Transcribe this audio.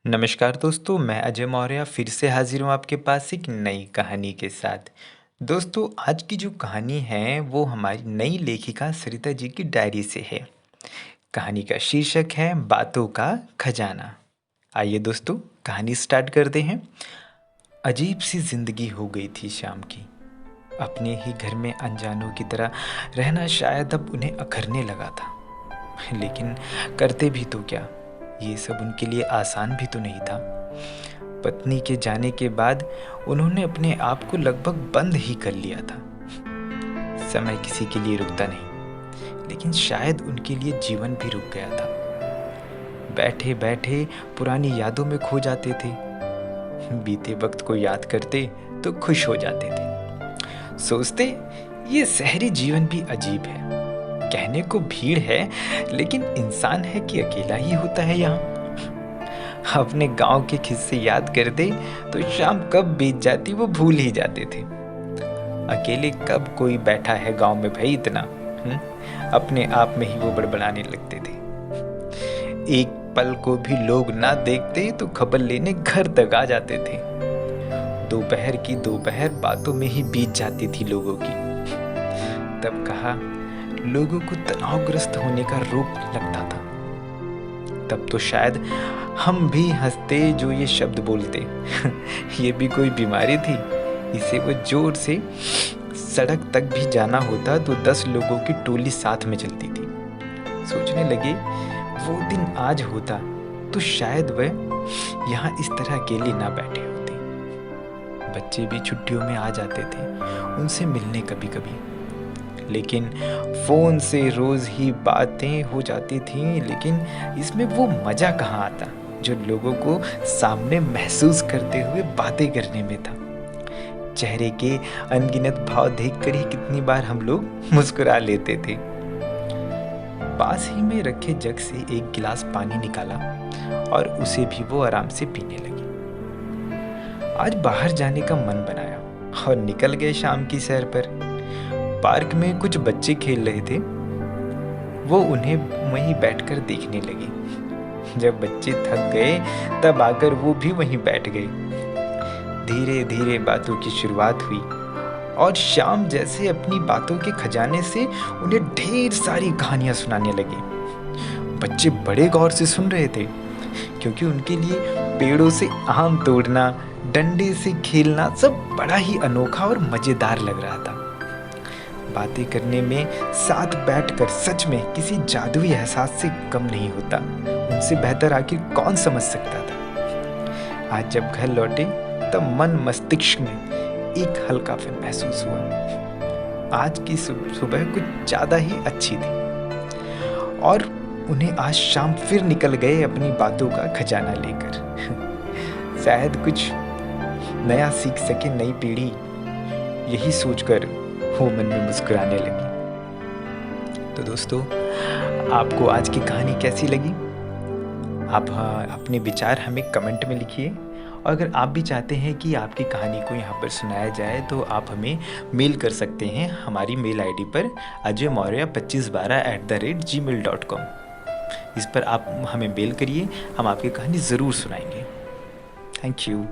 नमस्कार दोस्तों, मैं अजय मौर्य फिर से हाजिर हूँ आपके पास एक नई कहानी के साथ। दोस्तों, आज की जो कहानी है वो हमारी नई लेखिका सरिता जी की डायरी से है। कहानी का शीर्षक है बातों का खजाना। आइए दोस्तों, कहानी स्टार्ट करते हैं। अजीब सी जिंदगी हो गई थी शाम की। अपने ही घर में अनजानों की तरह रहना शायद अब उन्हें अखरने लगा था। लेकिन करते भी तो क्या, ये सब उनके लिए आसान भी तो नहीं था। पत्नी के जाने के बाद उन्होंने अपने आप को लगभग बंद ही कर लिया था। समय किसी के लिए रुकता नहीं, लेकिन शायद उनके लिए जीवन भी रुक गया था। बैठे बैठे पुरानी यादों में खो जाते थे। बीते वक्त को याद करते तो खुश हो जाते थे। सोचते ये शहरी जीवन भी अजीब है। कहने को भीड़ है, लेकिन इंसान है कि अकेला ही होता है यहाँ। अपने गांव के किस्से याद करते तो शाम कब बीत जाती वो भूल ही जाते थे। अकेले कब कोई बैठा है गांव में भाई इतना। अपने आप में ही वो बड़बड़ाने लगते थे। एक पल को भी लोग ना देखते तो खबर लेने घर तक आ जाते थे। दोपहर की दोपहर बातों में ही बीत जाती थी लोगों की। तब कहा लोगों को तनावग्रस्त होने का रोग लगता था। तब तो शायद हम भी हंसते जो ये शब्द बोलते। ये भी कोई बीमारी थी। इसे वो जोर से सड़क तक भी जाना होता तो 10 लोगों की टोली साथ में चलती थी। सोचने लगे वो दिन आज होता तो शायद वह यहाँ इस तरह अकेले ना बैठे होते। बच्चे भी छुट्टियों में आ जाते थे उनसे मिलने कभी कभी, लेकिन फ़ोन से रोज़ ही बातें हो जाती थीं। लेकिन इसमें वो मज़ा कहाँ आता जो लोगों को सामने महसूस करते हुए बातें करने में था। चेहरे के अनगिनत भाव देखकर ही कितनी बार हम लोग मुस्कुरा लेते थे। पास ही में रखे जग से एक गिलास पानी निकाला और उसे भी वो आराम से पीने लगी। आज बाहर जाने का मन बनाया और निकल गए शाम की सैर पर। पार्क में कुछ बच्चे खेल रहे थे, वो उन्हें वहीं बैठकर देखने लगे। जब बच्चे थक गए तब आकर वो भी वहीं बैठ गए। धीरे धीरे बातों की शुरुआत हुई और शाम जैसे अपनी बातों के खजाने से उन्हें ढेर सारी कहानियां सुनाने लगे। बच्चे बड़े गौर से सुन रहे थे, क्योंकि उनके लिए पेड़ों से आम तोड़ना, डंडे से खेलना सब बड़ा ही अनोखा और मजेदार लग रहा था। बातें करने में साथ बैठकर सच में किसी जादुई एहसास से कम नहीं होता। उनसे बेहतर आखिर कौन समझ सकता था। आज जब घर लौटे तब मन मस्तिष्क में एक हल्कापन महसूस हुआ। आज की सुबह कुछ ज़्यादा ही अच्छी थी और उन्हें आज शाम फिर निकल गए अपनी बातों का खजाना लेकर। शायद कुछ नया सीख सके नई पीढ़ी, यही सोचकर वो मन में मुस्कुराने लगी। तो दोस्तों, आपको आज की कहानी कैसी लगी? आप अपने विचार हमें कमेंट में लिखिए। और अगर आप भी चाहते हैं कि आपकी कहानी को यहाँ पर सुनाया जाए तो आप हमें मेल कर सकते हैं हमारी मेल आईडी पर ajaymaurya2512@gmail.com। इस पर आप हमें मेल करिए, हम आपकी कहानी ज़रूर सुनाएंगे। Thank you.